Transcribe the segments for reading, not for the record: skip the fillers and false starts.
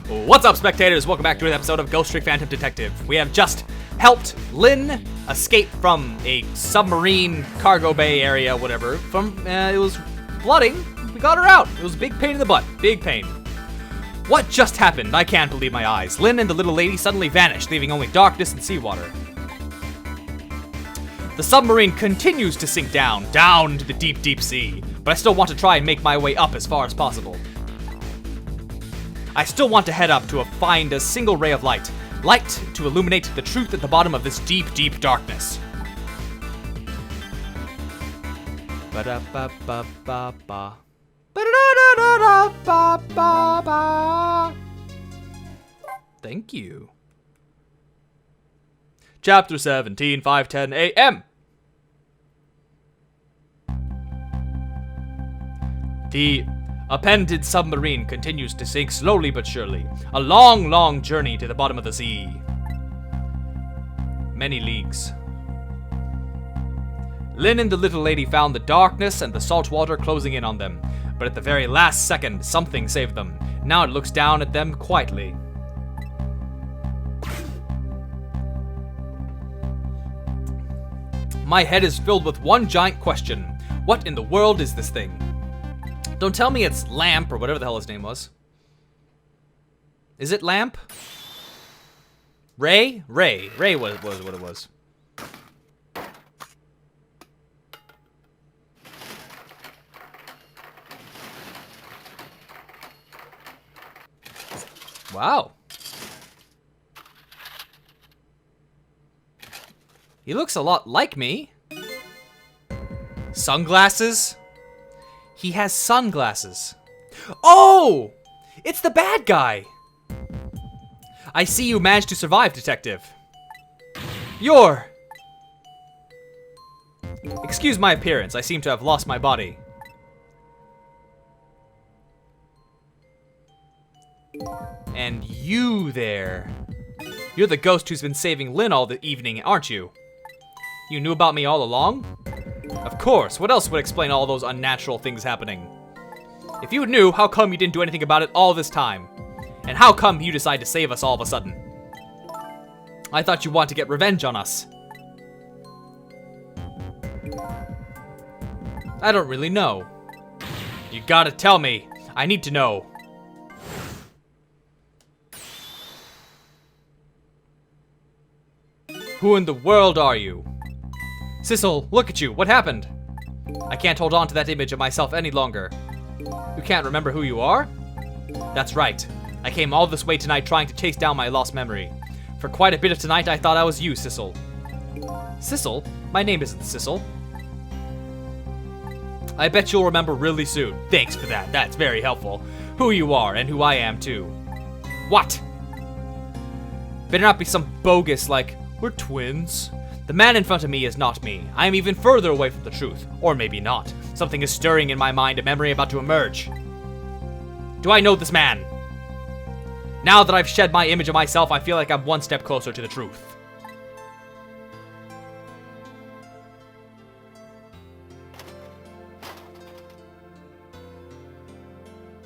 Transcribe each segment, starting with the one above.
What's up, spectators? Welcome back to an episode of Ghost Trick Phantom Detective. We have just helped Lynn escape from a submarine cargo bay area, whatever. It was flooding. We got her out. It was a big pain in the butt. Big pain. What just happened? I can't believe my eyes. Lynn and the little lady suddenly vanished, leaving only darkness and seawater. The submarine continues to sink down into the deep, deep sea, but I still want to try and make my way up as far as possible. I still want to head up to find a single ray of light to illuminate the truth at the bottom of this deep, deep darkness. Ba-da-ba-ba-ba-ba. Ba-da-da-da-da-ba-ba-ba. Thank you. Chapter 17, 5:10 a.m. The appended submarine continues to sink slowly but surely. A long, long journey to the bottom of the sea. Many leagues. Lynn and the little lady found the darkness and the salt water closing in on them, but at the very last second, something saved them. Now it looks down at them quietly. My head is filled with one giant question. What in the world is this thing? Don't tell me it's Lamp or whatever the hell his name was. Is it Lamp? Ray? Ray was what it was. Wow. He looks a lot like me. Sunglasses? He has sunglasses. Oh! It's the bad guy! I see you managed to survive, Detective. Excuse my appearance, I seem to have lost my body. And you there. You're the ghost who's been saving Lynn all the evening, aren't you? You knew about me all along? Of course, what else would explain all those unnatural things happening? If you knew, how come you didn't do anything about it all this time? And how come you decided to save us all of a sudden? I thought you wanted to get revenge on us. I don't really know. You gotta tell me. I need to know. Who in the world are you? Sissel, look at you. What happened? I can't hold on to that image of myself any longer. You can't remember who you are? That's right. I came all this way tonight trying to chase down my lost memory. For quite a bit of tonight, I thought I was you, Sissel. Sissel? My name isn't Sissel. I bet you'll remember really soon. Thanks for that. That's very helpful. Who you are and who I am, too. What? Better not be some bogus like, we're twins. The man in front of me is not me. I am even further away from the truth. Or maybe not. Something is stirring in my mind, a memory about to emerge. Do I know this man? Now that I've shed my image of myself, I feel like I'm one step closer to the truth.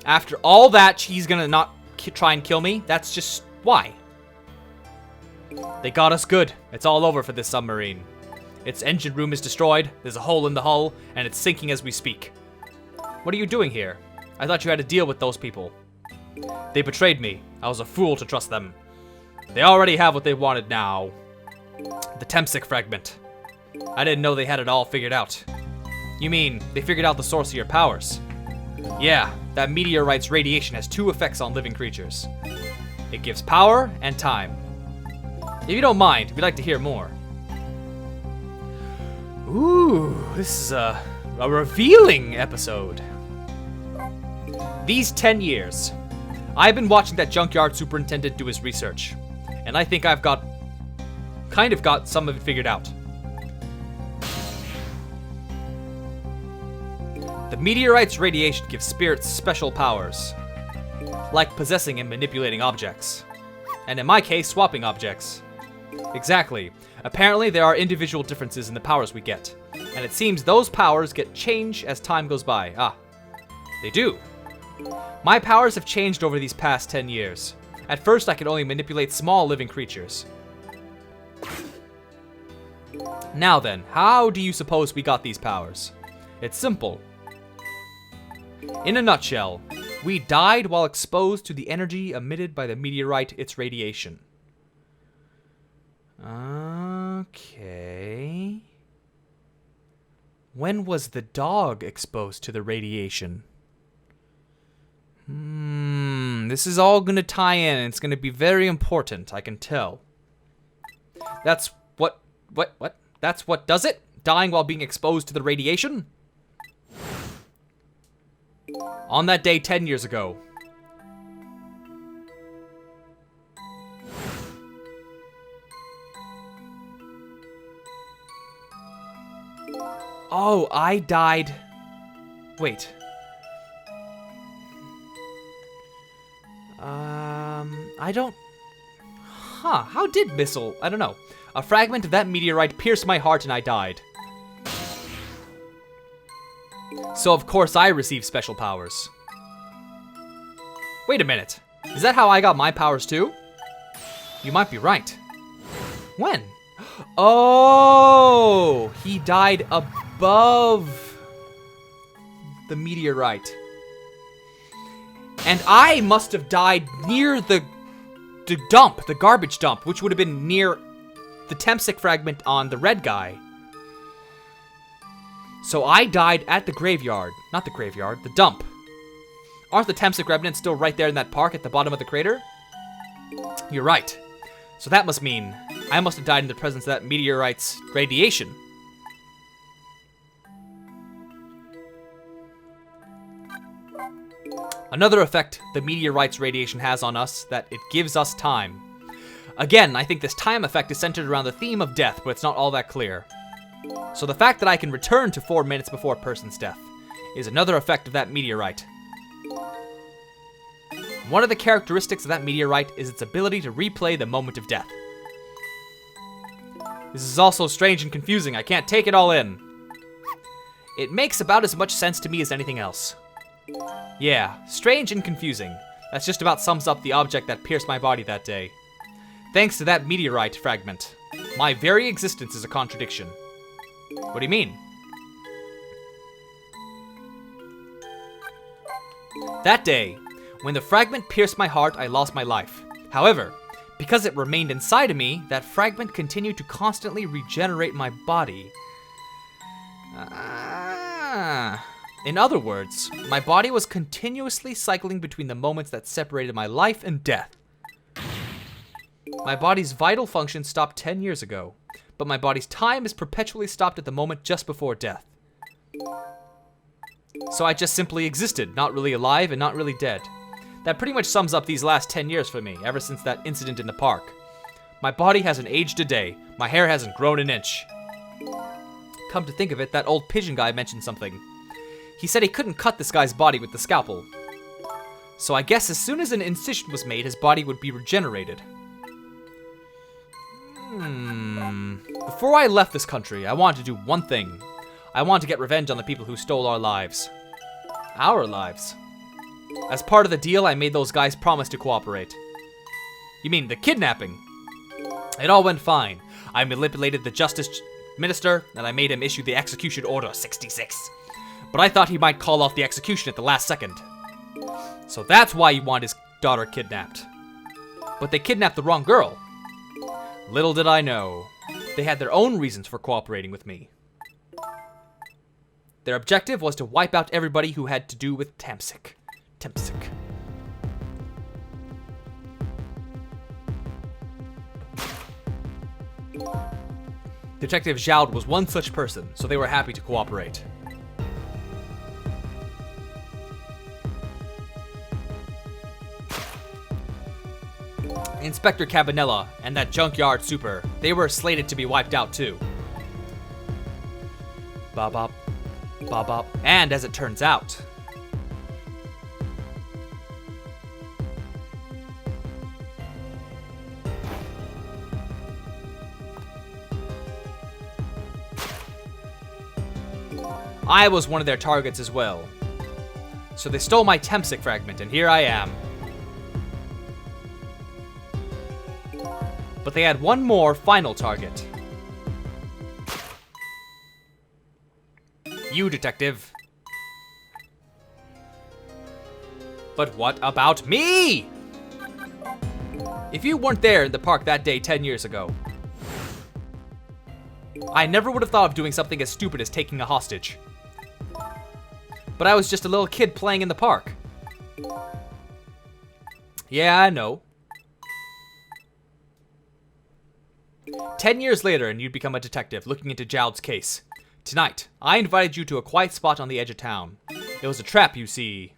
After all that, he's gonna not try and kill me? That's just... why? They got us good. It's all over for this submarine. Its engine room is destroyed, there's a hole in the hull, and it's sinking as we speak. What are you doing here? I thought you had to deal with those people. They betrayed me. I was a fool to trust them. They already have what they wanted now. The Temsik fragment. I didn't know they had it all figured out. You mean, they figured out the source of your powers? Yeah, that meteorite's radiation has two effects on living creatures. It gives power and time. If you don't mind, we'd like to hear more. Ooh, this is a revealing episode. These 10 years, I've been watching that junkyard superintendent do his research, and I think I've kind of got some of it figured out. The meteorite's radiation gives spirits special powers, like possessing and manipulating objects, and in my case, swapping objects. Exactly. Apparently, there are individual differences in the powers we get, and it seems those powers get changed as time goes by. Ah, they do. My powers have changed over these past 10 years. At first, I could only manipulate small living creatures. Now then, how do you suppose we got these powers? It's simple. In a nutshell, we died while exposed to the energy emitted by the meteorite, its radiation. Okay. When was the dog exposed to the radiation? This is all gonna tie in, and it's gonna be very important, I can tell. That's what? That's what does it? Dying while being exposed to the radiation? On that day 10 years ago. Oh, I died. Wait. I don't... Huh, how did missile... I don't know. A fragment of that meteorite pierced my heart and I died. So of course I received special powers. Wait a minute. Is that how I got my powers too? You might be right. When? Oh! He died above the meteorite. And I must have died near the dump, the garbage dump, which would have been near the Temsik fragment on the red guy. So I died at the graveyard. Not the graveyard, the dump. Aren't the Temsik remnants still right there in that park at the bottom of the crater? You're right. So that must mean I must have died in the presence of that meteorite's radiation. Another effect the meteorite's radiation has on us, that it gives us time. Again, I think this time effect is centered around the theme of death, but it's not all that clear. So the fact that I can return to 4 minutes before a person's death is another effect of that meteorite. One of the characteristics of that meteorite is its ability to replay the moment of death. This is also strange and confusing, I can't take it all in. It makes about as much sense to me as anything else. Yeah, strange and confusing. That just about sums up the object that pierced my body that day. Thanks to that meteorite fragment, my very existence is a contradiction. What do you mean? That day, when the fragment pierced my heart, I lost my life. However, because it remained inside of me, that fragment continued to constantly regenerate my body. In other words, my body was continuously cycling between the moments that separated my life and death. My body's vital function stopped 10 years ago, but my body's time is perpetually stopped at the moment just before death. So I just simply existed, not really alive and not really dead. That pretty much sums up these last 10 years for me, ever since that incident in the park. My body hasn't aged a day. My hair hasn't grown an inch. Come to think of it, that old pigeon guy mentioned something. He said he couldn't cut this guy's body with the scalpel. So I guess as soon as an incision was made, his body would be regenerated. Before I left this country, I wanted to do one thing. I wanted to get revenge on the people who stole our lives. Our lives. As part of the deal, I made those guys promise to cooperate. You mean the kidnapping? It all went fine. I manipulated the justice minister, and I made him issue the execution order 66. But I thought he might call off the execution at the last second. So that's why he wanted his daughter kidnapped. But they kidnapped the wrong girl. Little did I know, they had their own reasons for cooperating with me. Their objective was to wipe out everybody who had to do with Temsik. Temsik. Detective Zhaud was one such person, so they were happy to cooperate. Inspector Cabanella and that junkyard super, they were slated to be wiped out too. Bop-bop, bop-bop. And as it turns out, I was one of their targets as well. So they stole my Temsik fragment, and here I am. But they had one more final target. You, detective. But what about me? If you weren't there in the park that day 10 years ago, I never would have thought of doing something as stupid as taking a hostage. But I was just a little kid playing in the park. Yeah, I know. 10 years later and you'd become a detective looking into Jowd's case. Tonight, I invited you to a quiet spot on the edge of town. It was a trap, you see.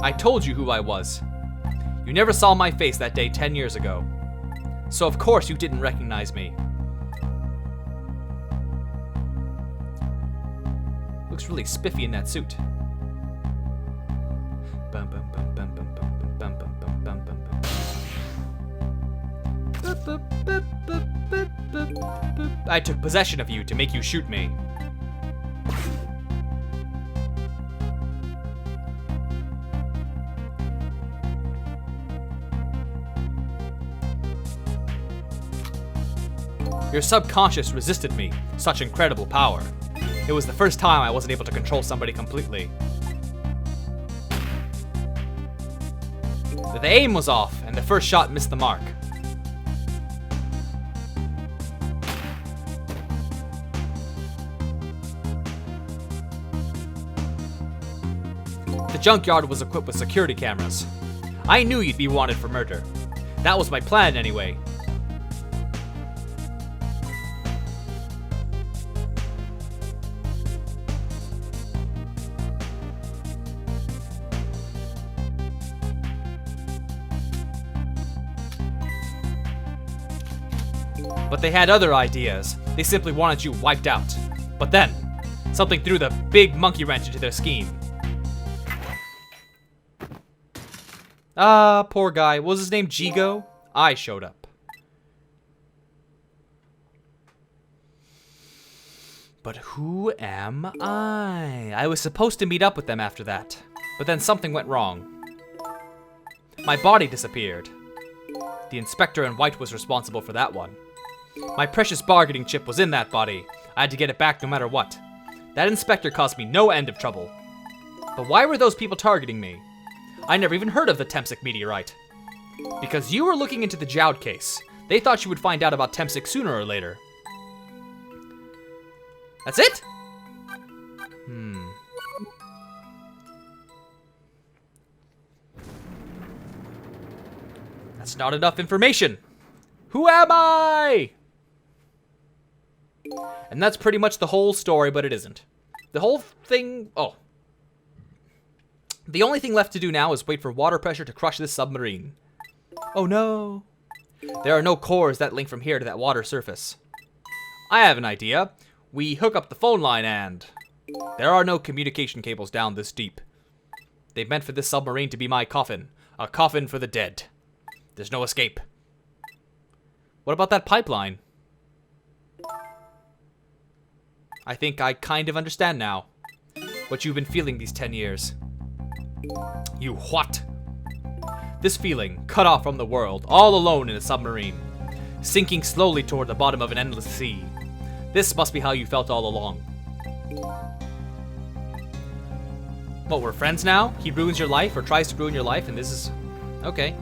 I told you who I was. You never saw my face that day 10 years ago. So of course you didn't recognize me. Looks really spiffy in that suit. I took possession of you to make you shoot me. Your subconscious resisted me. Such incredible power. It was the first time I wasn't able to control somebody completely. The aim was off, and the first shot missed the mark. The junkyard was equipped with security cameras. I knew you'd be wanted for murder. That was my plan anyway. But they had other ideas. They simply wanted you wiped out. But then, something threw the big monkey wrench into their scheme. Ah, poor guy. What was his name? Jigo? I showed up. But who am I? I was supposed to meet up with them after that. But then something went wrong. My body disappeared. The inspector in white was responsible for that one. My precious bargaining chip was in that body. I had to get it back no matter what. That inspector caused me no end of trouble. But why were those people targeting me? I never even heard of the Temsik meteorite. Because you were looking into the Jowd case. They thought you would find out about Temsik sooner or later. That's it? That's not enough information. Who am I? And that's pretty much the whole story, but it isn't. The whole thing... Oh. The only thing left to do now is wait for water pressure to crush this submarine. Oh no. There are no cores that link from here to that water surface. I have an idea. We hook up the phone line and... There are no communication cables down this deep. They meant for this submarine to be my coffin. A coffin for the dead. There's no escape. What about that pipeline? I think I kind of understand now. What you've been feeling these 10 years. You what? This feeling, cut off from the world, all alone in a submarine. Sinking slowly toward the bottom of an endless sea. This must be how you felt all along. What, we're friends now? He ruins your life, or tries to ruin your life, and this is... Okay.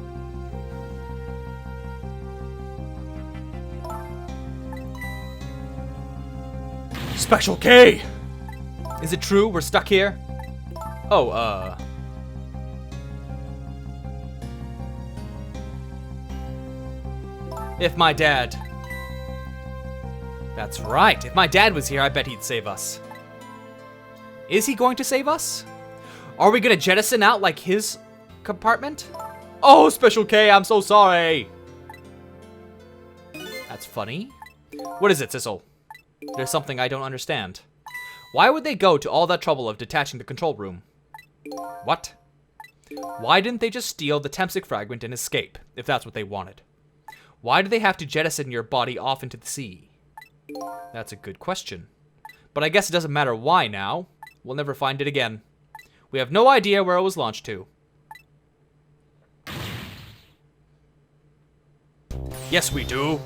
Special K! Is it true? We're stuck here? Oh, If my dad... That's right. If my dad was here, I bet he'd save us. Is he going to save us? Are we gonna jettison out like his compartment? Oh, Special K, I'm so sorry! That's funny. What is it, Sissel? There's something I don't understand. Why would they go to all that trouble of detaching the control room? What? Why didn't they just steal the Temsik fragment and escape, if that's what they wanted? Why do they have to jettison your body off into the sea? That's a good question. But I guess it doesn't matter why now. We'll never find it again. We have no idea where it was launched to. Yes, we do.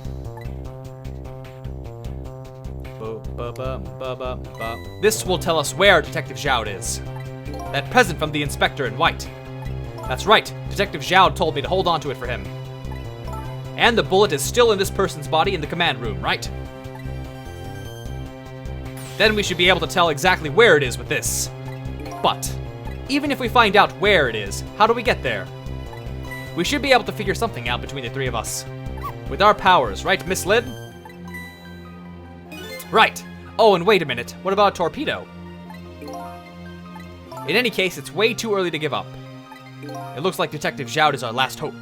This will tell us where Detective Zhao is. That present from the inspector in white. That's right. Detective Zhao told me to hold on to it for him. And the bullet is still in this person's body in the command room, right? Then we should be able to tell exactly where it is with this. But even if we find out where it is, how do we get there? We should be able to figure something out between the three of us. With our powers, right, Miss Lynn? Right. Oh, and wait a minute. What about a torpedo? In any case, it's way too early to give up. It looks like Detective Zhao is our last hope.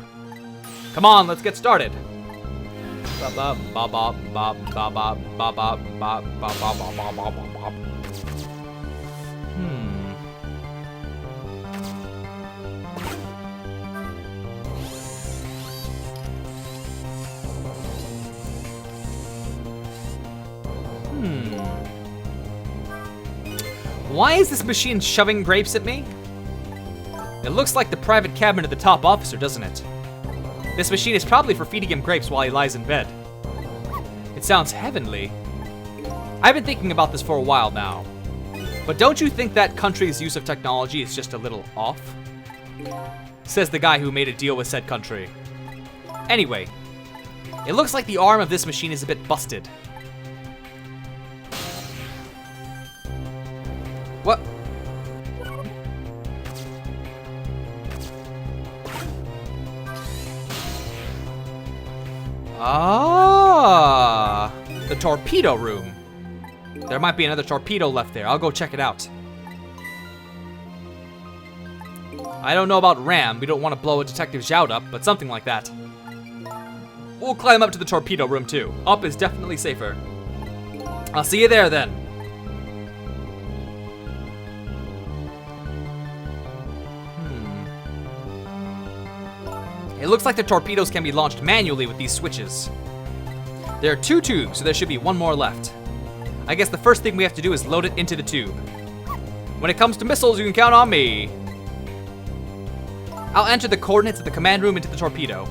Come on, let's get started. Why is this machine shoving grapes at me? It looks like the private cabin of the top officer, doesn't it? This machine is probably for feeding him grapes while he lies in bed. It sounds heavenly. I've been thinking about this for a while now. But don't you think that country's use of technology is just a little off? Says the guy who made a deal with said country. Anyway, it looks like the arm of this machine is a bit busted. What? Ah, the torpedo room. There might be another torpedo left there. I'll go check it out. I don't know about RAM. We don't want to blow a Detective Zhao up, but something like that. We'll climb up to the torpedo room too. Up is definitely safer. I'll see you there then. It looks like the torpedoes can be launched manually with these switches. There are 2 tubes, so there should be 1 more left. I guess the first thing we have to do is load it into the tube. When it comes to missiles, you can count on me. I'll enter the coordinates of the command room into the torpedo.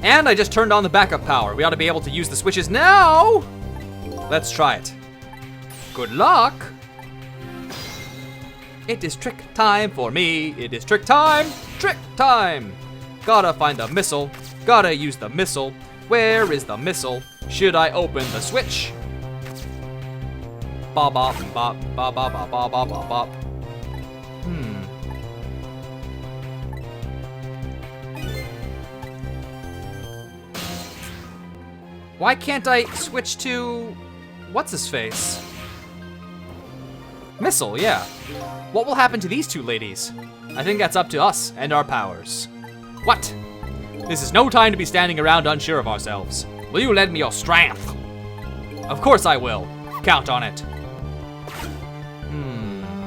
And I just turned on the backup power. We ought to be able to use the switches now. Let's try it. Good luck. It is trick time for me. It is trick time. Trick time. Gotta find the missile. Gotta use the missile. Where is the missile? Should I open the switch? Bop bop bop bop bop bop bop bop bop. Why can't I switch to what's his face? Missile, yeah. What will happen to these 2 ladies? I think that's up to us and our powers. What? This is no time to be standing around unsure of ourselves. Will you lend me your strength? Of course I will. Count on it.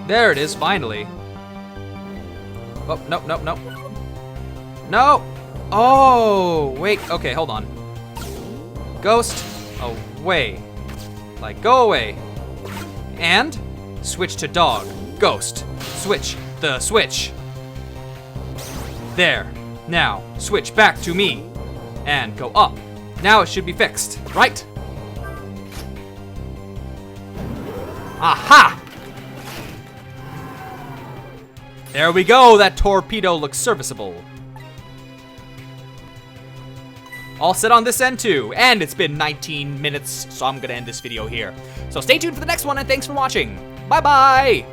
There it is, finally. Oh, no, no, no. No! Oh, wait, okay, hold on. Ghost, away. Like, go away. And switch to dog. Ghost, switch the switch. There. Now, switch back to me. And go up. Now it should be fixed, right? Aha! There we go, that torpedo looks serviceable. All set on this end too, and it's been 19 minutes, so I'm gonna end this video here. So stay tuned for the next one, and thanks for watching. Bye-bye!